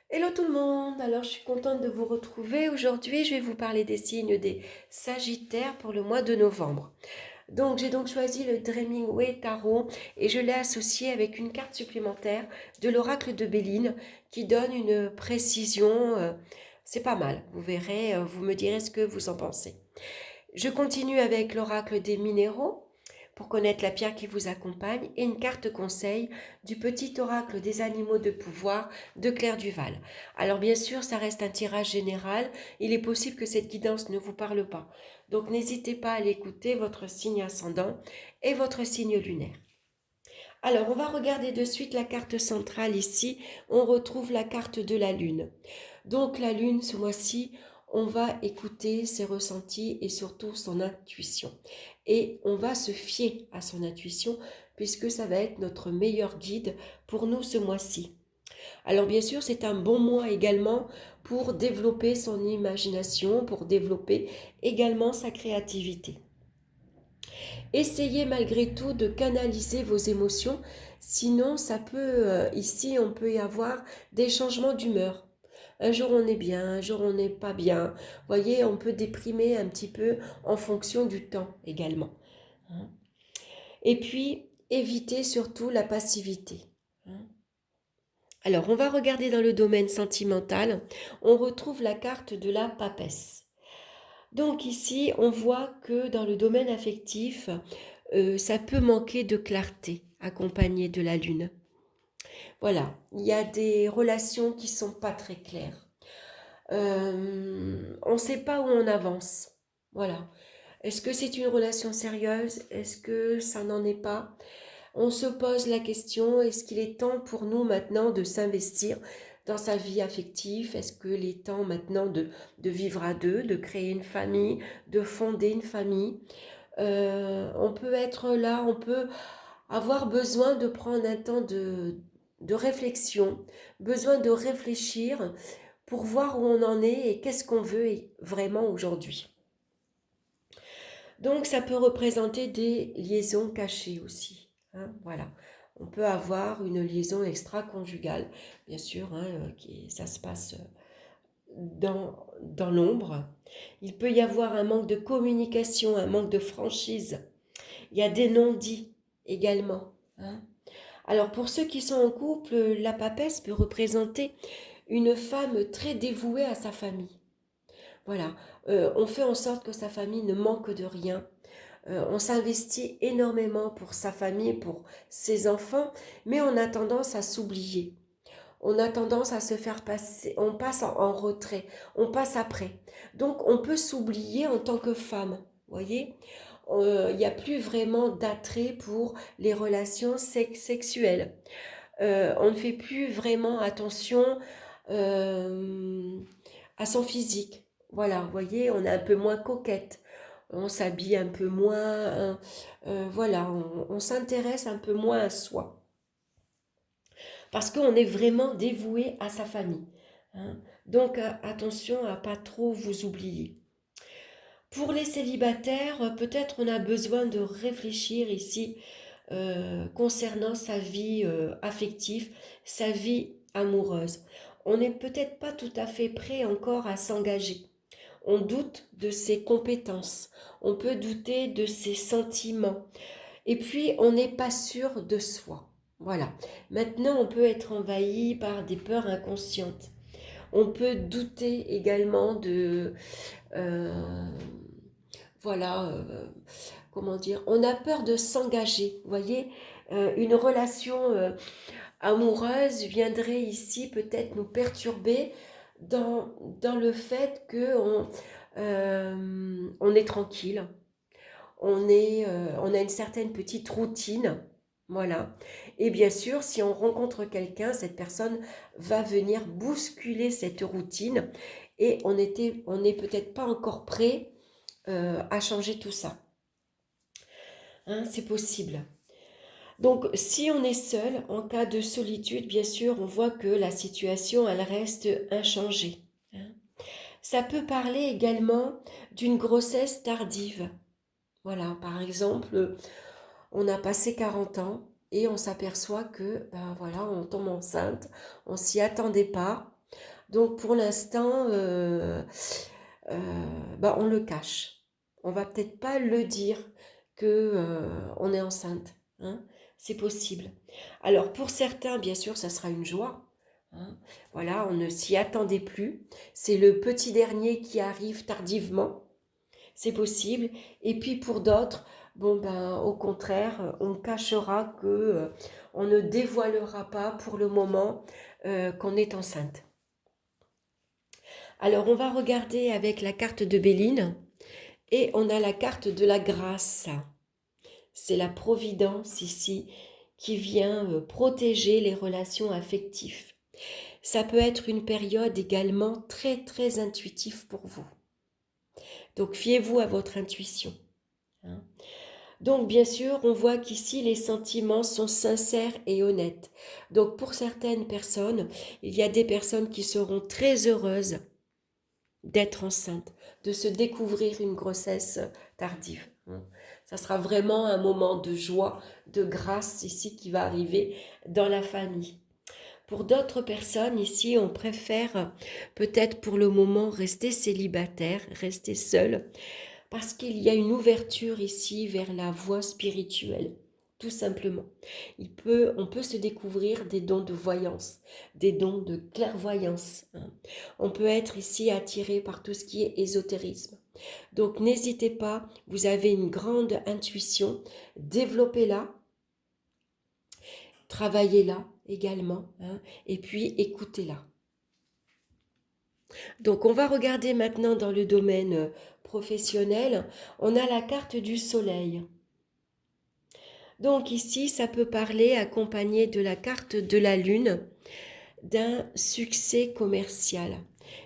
Hello tout le monde, alors je suis contente de vous retrouver. Aujourd'hui, je vais vous parler des signes des Sagittaires pour le mois de novembre. Donc, j'ai donc choisi le Dreaming Way Tarot et je l'ai associé avec une carte supplémentaire de l'oracle de Béline qui donne une précision. C'est pas mal, vous verrez, vous me direz ce que vous en pensez. Je continue avec l'oracle des minéraux pour connaître la pierre qui vous accompagne et une carte conseil du petit oracle des animaux de pouvoir de Claire Duval. Alors bien sûr, ça reste un tirage général, il est possible que cette guidance ne vous parle pas. Donc n'hésitez pas à l'écouter, votre signe ascendant et votre signe lunaire. Alors on va regarder de suite la carte centrale ici, on retrouve la carte de la lune. Donc la lune, ce mois-ci, on va écouter ses ressentis et surtout son intuition. Et on va se fier à son intuition puisque ça va être notre meilleur guide pour nous ce mois-ci. Alors bien sûr, c'est un bon mois également pour développer son imagination, pour développer également sa créativité. Essayez malgré tout de canaliser vos émotions, sinon ça peut, ici on peut y avoir des changements d'humeur. Un jour on est bien, un jour on n'est pas bien. Vous voyez, on peut déprimer un petit peu en fonction du temps également. Hein. Et puis, évitez surtout la passivité. Hein. Alors, on va regarder dans le domaine sentimental. On retrouve la carte de la papesse. Donc ici, on voit que dans le domaine affectif, ça peut manquer de clarté, accompagné de la lune. Voilà, il y a des relations qui sont pas très claires. On ne sait pas où on avance. Voilà. Est-ce que c'est une relation sérieuse? Est-ce que ça n'en est pas? On se pose la question, est-ce qu'il est temps pour nous maintenant de s'investir dans sa vie affective? Est-ce qu'il est temps maintenant de vivre à deux, de créer une famille, de fonder une famille? On peut être là, on peut avoir besoin de prendre un temps de réflexion, besoin de réfléchir pour voir où on en est et qu'est-ce qu'on veut vraiment aujourd'hui. Donc ça peut représenter des liaisons cachées aussi. Hein, voilà. On peut avoir une liaison extra-conjugale, bien sûr, hein, ça se passe dans l'ombre. Il peut y avoir un manque de communication, un manque de franchise. Il y a des non-dits également. Hein. Alors pour ceux qui sont en couple, la papesse peut représenter une femme très dévouée à sa famille. Voilà, on fait en sorte que sa famille ne manque de rien. On s'investit énormément pour sa famille, pour ses enfants, mais on a tendance à s'oublier. On a tendance à se faire passer, on passe en retrait, on passe après. Donc on peut s'oublier en tant que femme, voyez. Il n'y a plus vraiment d'attrait pour les relations sexuelles. On ne fait plus vraiment attention euh, à son physique. Voilà, vous voyez, on est un peu moins coquette, on s'habille un peu moins, voilà, on s'intéresse un peu moins à soi. Parce qu'on est vraiment dévoué à sa famille. Hein. Donc attention à pas trop vous oublier. Pour les célibataires, peut-être on a besoin de réfléchir ici concernant sa vie affective, sa vie amoureuse. On n'est peut-être pas tout à fait prêt encore à s'engager. On doute de ses compétences, on peut douter de ses sentiments, et puis on n'est pas sûr de soi. Voilà. Maintenant, on peut être envahi par des peurs inconscientes. On peut douter également de, euh, voilà, comment dire, on a peur de s'engager. Vous voyez, une relation amoureuse viendrait ici peut-être nous perturber dans le fait on est tranquille, on a une certaine petite routine, voilà. Et bien sûr, si on rencontre quelqu'un, cette personne va venir bousculer cette routine et on n'est peut-être pas encore prêt à changer tout ça. Hein, c'est possible. Donc, si on est seul, en cas de solitude, bien sûr, on voit que la situation, elle reste inchangée. Hein. Ça peut parler également d'une grossesse tardive. Voilà, par exemple, on a passé 40 ans et on s'aperçoit que, ben voilà, on tombe enceinte, on s'y attendait pas. Donc pour l'instant, on le cache. On va peut-être pas le dire que on est enceinte, hein. C'est possible. Alors pour certains, bien sûr, ça sera une joie, hein. Voilà, on ne s'y attendait plus. C'est le petit dernier qui arrive tardivement. C'est possible. Et puis pour d'autres, au contraire, on cachera que on ne dévoilera pas pour le moment qu'on est enceinte. Alors on va regarder avec la carte de Béline et on a la carte de la grâce. C'est la providence ici qui vient protéger les relations affectives. Ça peut être une période également très très intuitive pour vous. Donc fiez-vous à votre intuition, hein. Donc bien sûr, on voit qu'ici les sentiments sont sincères et honnêtes. Donc pour certaines personnes, il y a des personnes qui seront très heureuses d'être enceintes, de se découvrir une grossesse tardive. Ça sera vraiment un moment de joie, de grâce ici qui va arriver dans la famille. Pour d'autres personnes ici, on préfère peut-être pour le moment rester célibataire, rester seul, parce qu'il y a une ouverture ici vers la voie spirituelle, tout simplement. On peut se découvrir des dons de voyance, des dons de clairvoyance, hein. On peut être ici attiré par tout ce qui est ésotérisme. Donc n'hésitez pas, vous avez une grande intuition, développez-la, travaillez-la également, hein, et puis écoutez-la. Donc on va regarder maintenant dans le domaine professionnel, on a la carte du soleil. Donc ici, ça peut parler, accompagné de la carte de la lune, d'un succès commercial.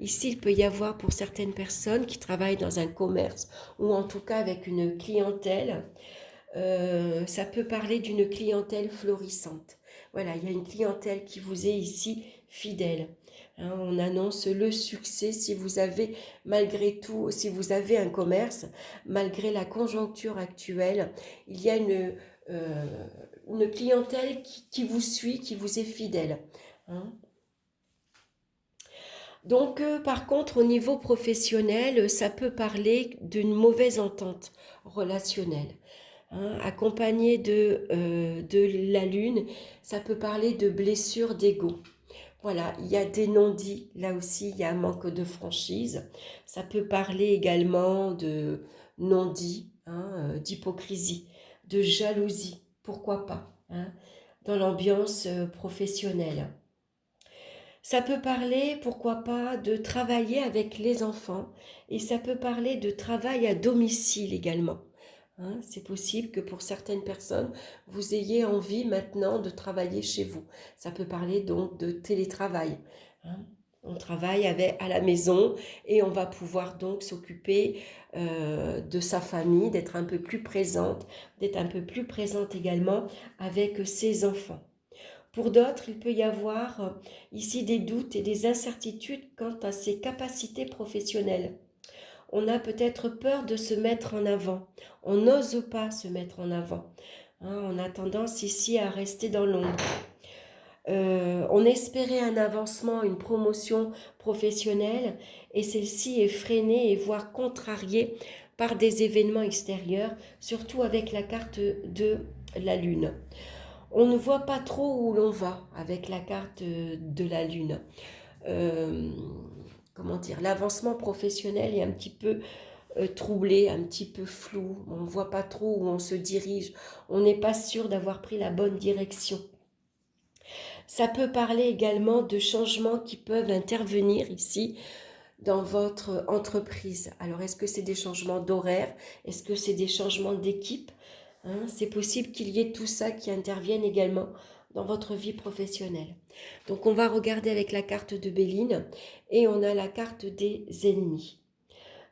Ici, il peut y avoir pour certaines personnes qui travaillent dans un commerce ou en tout cas avec une clientèle, ça peut parler d'une clientèle florissante. Voilà, il y a une clientèle qui vous est ici fidèle, hein. On annonce le succès si vous avez, malgré tout, si vous avez un commerce, malgré la conjoncture actuelle, il y a une clientèle qui vous suit, qui vous est fidèle, hein. Donc, par contre, au niveau professionnel, ça peut parler d'une mauvaise entente relationnelle, hein. Accompagné de la lune, ça peut parler de blessures d'ego. Voilà, il y a des non-dits, là aussi, il y a un manque de franchise. Ça peut parler également de non-dits, hein, d'hypocrisie, de jalousie, pourquoi pas, hein, dans l'ambiance professionnelle. Ça peut parler, pourquoi pas, de travailler avec les enfants et ça peut parler de travail à domicile également, hein. C'est possible que pour certaines personnes, vous ayez envie maintenant de travailler chez vous. Ça peut parler donc de télétravail, hein. On travaille à la maison et on va pouvoir donc s'occuper de sa famille, d'être un peu plus présente, d'être un peu plus présente également avec ses enfants. Pour d'autres, il peut y avoir ici des doutes et des incertitudes quant à ses capacités professionnelles. On a peut-être peur de se mettre en avant. On n'ose pas se mettre en avant, hein. On a tendance ici à rester dans l'ombre. On espérait un avancement, une promotion professionnelle et celle-ci est freinée et voire contrariée par des événements extérieurs, surtout avec la carte de la Lune. On ne voit pas trop où l'on va avec la carte de la Lune. Euh, Comment dire, l'avancement professionnel est un petit peu troublé, un petit peu flou. On ne voit pas trop où on se dirige. On n'est pas sûr d'avoir pris la bonne direction. Ça peut parler également de changements qui peuvent intervenir ici dans votre entreprise. Alors, est-ce que c'est des changements d'horaire? Est-ce que c'est des changements d'équipe, hein? C'est possible qu'il y ait tout ça qui intervienne également dans votre vie professionnelle. Donc, on va regarder avec la carte de Béline et on a la carte des ennemis.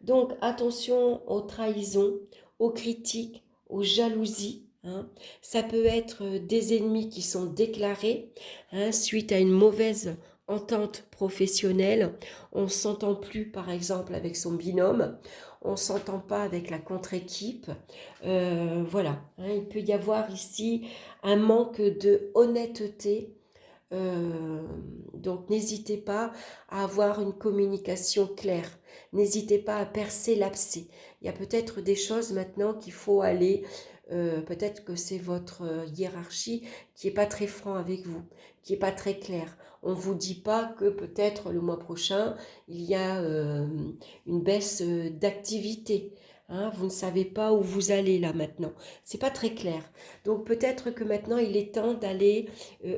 Donc, attention aux trahisons, aux critiques, aux jalousies, hein. Ça peut être des ennemis qui sont déclarés, hein, suite à une mauvaise entente professionnelle. On ne s'entend plus, par exemple, avec son binôme. On ne s'entend pas avec la contre-équipe. Voilà, hein, il peut y avoir ici un manque de honnêteté Donc n'hésitez pas à avoir une communication claire. N'hésitez pas à percer l'abcès. Il y a peut-être des choses maintenant qu'il faut aller. Peut-être que c'est votre hiérarchie qui n'est pas très franc avec vous, qui n'est pas très clair. On ne vous dit pas que peut-être le mois prochain, il y a une baisse d'activité. Hein, vous ne savez pas où vous allez là maintenant. C'est pas très clair. Donc peut-être que maintenant il est temps d'aller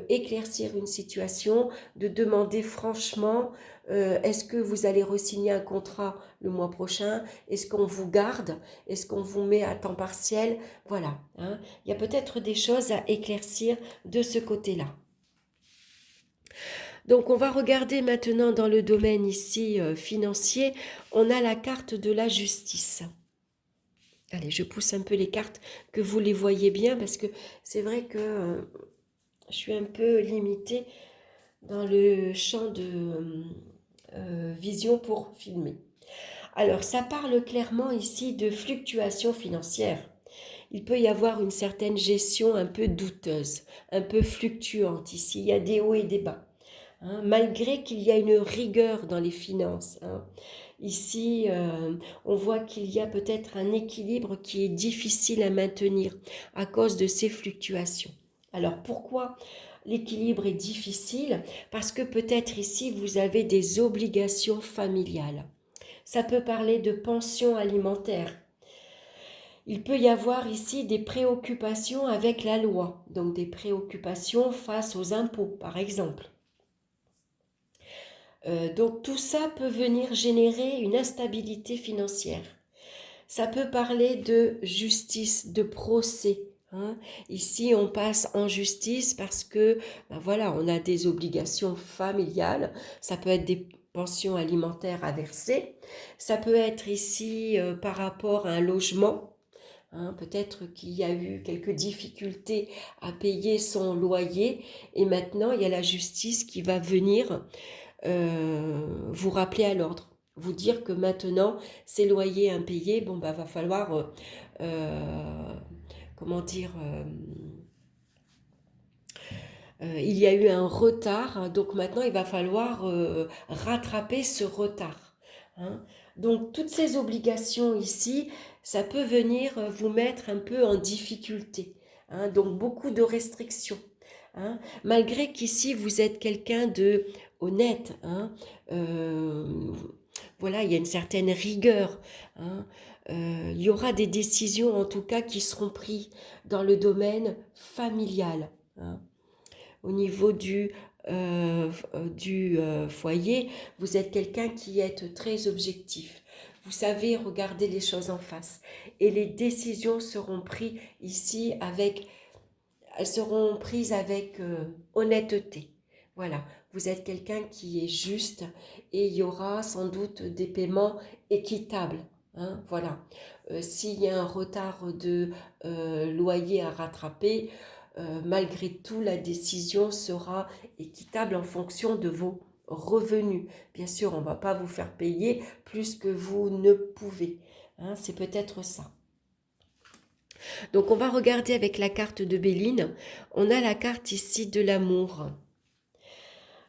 éclaircir une situation, de demander franchement est-ce que vous allez re-signer un contrat le mois prochain? Est-ce qu'on vous garde? Est-ce qu'on vous met à temps partiel? Voilà. Hein. Il y a peut-être des choses à éclaircir de ce côté-là. Donc on va regarder maintenant dans le domaine ici financier, on a la carte de la justice. Allez, je pousse un peu les cartes, que vous les voyez bien, parce que c'est vrai que je suis un peu limitée dans le champ de vision pour filmer. Alors, ça parle clairement ici de fluctuations financières. Il peut y avoir une certaine gestion un peu douteuse, un peu fluctuante ici. Il y a des hauts et des bas. Hein, malgré qu'il y a une rigueur dans les finances. Hein. Ici, on voit qu'il y a peut-être un équilibre qui est difficile à maintenir à cause de ces fluctuations. Alors pourquoi l'équilibre est difficile? Parce que peut-être ici, vous avez des obligations familiales. Ça peut parler de pension alimentaire. Il peut y avoir ici des préoccupations avec la loi, donc des préoccupations face aux impôts, par exemple. Donc tout ça peut venir générer une instabilité financière. Ça peut parler de justice, de procès. Hein. Ici, on passe en justice parce que, ben voilà, on a des obligations familiales. Ça peut être des pensions alimentaires à verser. Ça peut être ici par rapport à un logement. Hein, peut-être qu'il y a eu quelques difficultés à payer son loyer et maintenant il y a la justice qui va venir vous rappeler à l'ordre, vous dire que maintenant ces loyers impayés, bon bah va falloir comment dire il y a eu un retard, donc maintenant il va falloir rattraper ce retard. Hein. Donc toutes ces obligations ici, ça peut venir vous mettre un peu en difficulté. Hein. Donc beaucoup de restrictions. Hein. Malgré qu'ici vous êtes quelqu'un de honnête. Hein. Voilà, il y a une certaine rigueur. Hein. Il y aura des décisions en tout cas qui seront prises dans le domaine familial. Hein. Au niveau du foyer, vous êtes quelqu'un qui est très objectif. Vous savez regarder les choses en face. Et les décisions seront prises ici elles seront prises avec honnêteté. Voilà, vous êtes quelqu'un qui est juste et il y aura sans doute des paiements équitables. Hein, voilà. S'il y a un retard de loyer à rattraper, malgré tout, la décision sera équitable en fonction de vos revenus. Bien sûr, on ne va pas vous faire payer plus que vous ne pouvez. Hein, c'est peut-être ça. Donc, on va regarder avec la carte de Béline. On a la carte ici de l'amour.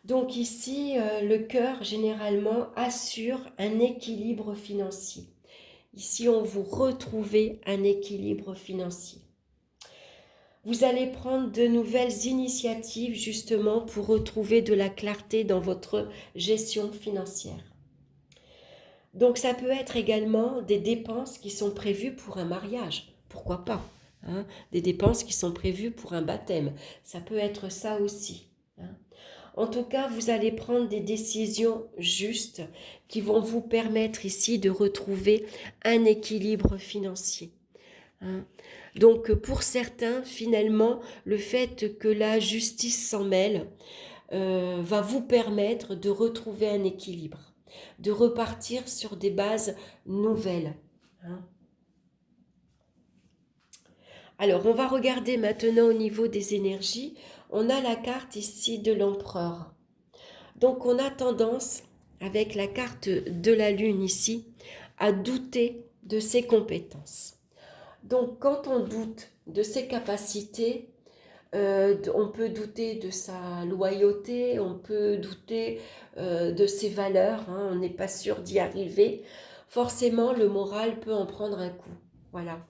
Donc ici, le cœur, généralement, assure un équilibre financier. Ici, on vous retrouvez un équilibre financier. Vous allez prendre de nouvelles initiatives justement pour retrouver de la clarté dans votre gestion financière. Donc ça peut être également des dépenses qui sont prévues pour un mariage. Pourquoi pas, hein? Des dépenses qui sont prévues pour un baptême. Ça peut être ça aussi. Hein? En tout cas, vous allez prendre des décisions justes qui vont vous permettre ici de retrouver un équilibre financier. Hein? Donc pour certains, finalement, le fait que la justice s'en mêle va vous permettre de retrouver un équilibre, de repartir sur des bases nouvelles. Hein? Alors, on va regarder maintenant au niveau des énergies. On a la carte ici de l'empereur. Donc, on a tendance, avec la carte de la lune ici, à douter de ses compétences. Donc, quand on doute de ses capacités, On peut douter de sa loyauté, on peut douter de ses valeurs, hein, on n'est pas sûr d'y arriver. Forcément, le moral peut en prendre un coup. Voilà.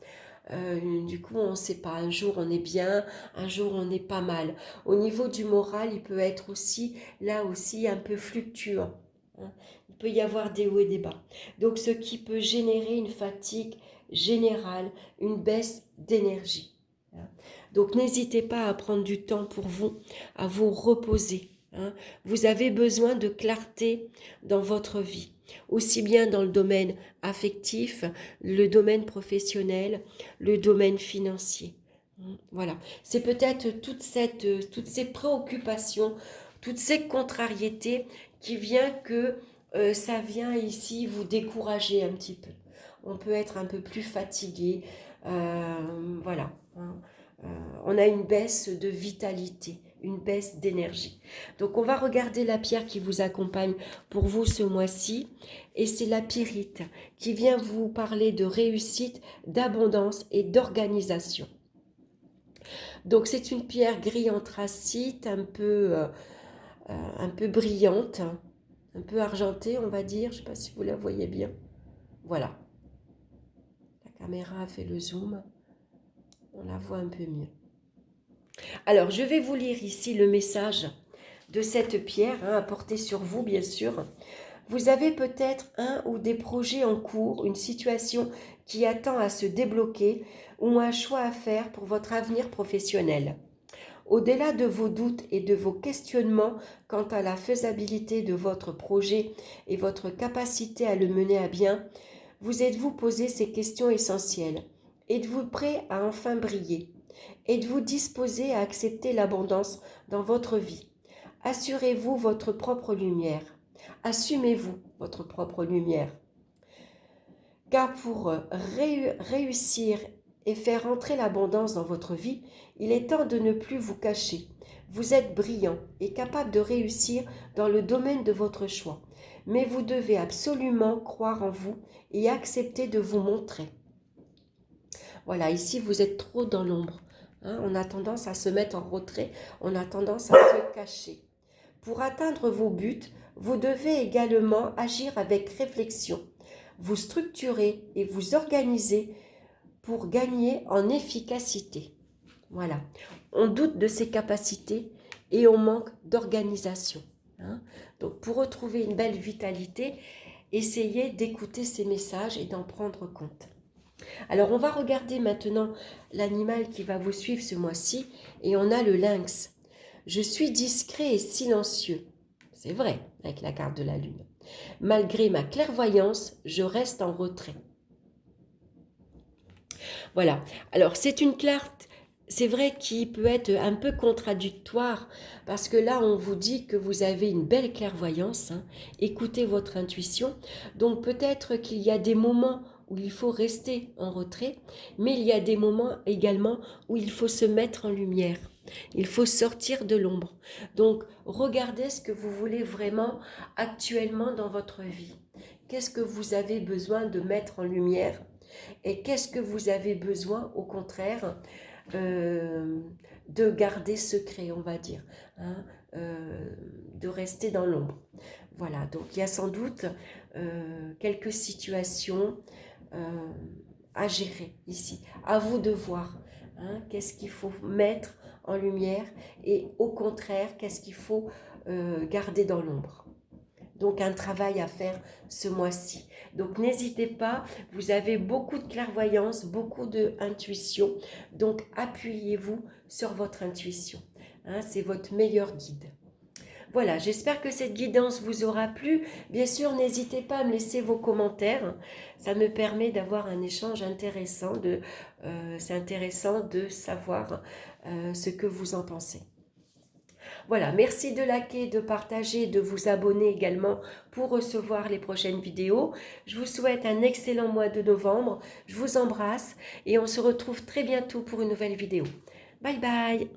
Du coup, on ne sait pas. Un jour, on est bien, un jour, on est pas mal. Au niveau du moral, il peut être aussi, là aussi, un peu fluctuant, hein. Il peut y avoir des hauts et des bas. Donc, ce qui peut générer une fatigue générale, une baisse d'énergie, hein. Donc, n'hésitez pas à prendre du temps pour vous, à vous reposer, hein. Vous avez besoin de clarté dans votre vie, aussi bien dans le domaine affectif, le domaine professionnel, le domaine financier. Voilà, c'est peut-être toutes ces préoccupations, toutes ces contrariétés qui viennent que ça vient ici vous décourager un petit peu. On peut être un peu plus fatigué, voilà, hein. On a une baisse de vitalité, une baisse d'énergie. Donc on va regarder la pierre qui vous accompagne pour vous ce mois-ci, et c'est la pyrite qui vient vous parler de réussite, d'abondance et d'organisation. Donc c'est une pierre gris anthracite, un peu brillante, un peu argentée, on va dire. Je ne sais pas si vous la voyez bien. Voilà. La caméra a fait le zoom. On la voit un peu mieux. Alors, je vais vous lire ici le message de cette pierre, hein, à porter sur vous, bien sûr. Vous avez peut-être un ou des projets en cours, une situation qui attend à se débloquer ou un choix à faire pour votre avenir professionnel. Au-delà de vos doutes et de vos questionnements quant à la faisabilité de votre projet et votre capacité à le mener à bien, vous êtes-vous posé ces questions essentielles? Êtes-vous prêt à enfin briller? Êtes-vous disposé à accepter l'abondance dans votre vie? Assurez-vous votre propre lumière. Assumez-vous votre propre lumière. Car pour réussir et faire entrer l'abondance dans votre vie, il est temps de ne plus vous cacher. Vous êtes brillant et capable de réussir dans le domaine de votre choix. Mais vous devez absolument croire en vous et accepter de vous montrer. Voilà, ici vous êtes trop dans l'ombre, hein. On a tendance à se mettre en retrait, on a tendance à se cacher. Pour atteindre vos buts, vous devez également agir avec réflexion, vous structurer et vous organiser pour gagner en efficacité. Voilà, on doute de ses capacités et on manque d'organisation, hein. Donc pour retrouver une belle vitalité, essayez d'écouter ces messages et d'en prendre compte. Alors on va regarder maintenant l'animal qui va vous suivre ce mois-ci, et on a le lynx. Je suis discret et silencieux. C'est vrai, avec la carte de la lune. Malgré ma clairvoyance, je reste en retrait. Voilà. Alors c'est une carte, c'est vrai, qui peut être un peu contradictoire, parce que là on vous dit que vous avez une belle clairvoyance, hein. Écoutez votre intuition. Donc peut-être qu'il y a des moments où il faut rester en retrait, mais il y a des moments également où il faut se mettre en lumière. Il faut sortir de l'ombre. Donc regardez ce que vous voulez vraiment actuellement dans votre vie. Qu'est-ce que vous avez besoin de mettre en lumière? Et qu'est-ce que vous avez besoin, au contraire, de garder secret, on va dire, hein, de rester dans l'ombre. Voilà, donc il y a sans doute quelques situations à gérer ici. À vous de voir, hein, qu'est-ce qu'il faut mettre en lumière et au contraire, qu'est-ce qu'il faut garder dans l'ombre. Donc un travail à faire ce mois-ci. Donc n'hésitez pas, vous avez beaucoup de clairvoyance, beaucoup d'intuition. Donc appuyez-vous sur votre intuition, hein, c'est votre meilleur guide. Voilà, j'espère que cette guidance vous aura plu. Bien sûr, n'hésitez pas à me laisser vos commentaires. Ça me permet d'avoir un échange intéressant. C'est intéressant de savoir ce que vous en pensez. Voilà, merci de liker, de partager, de vous abonner également pour recevoir les prochaines vidéos. Je vous souhaite un excellent mois de novembre. Je vous embrasse et on se retrouve très bientôt pour une nouvelle vidéo. Bye bye!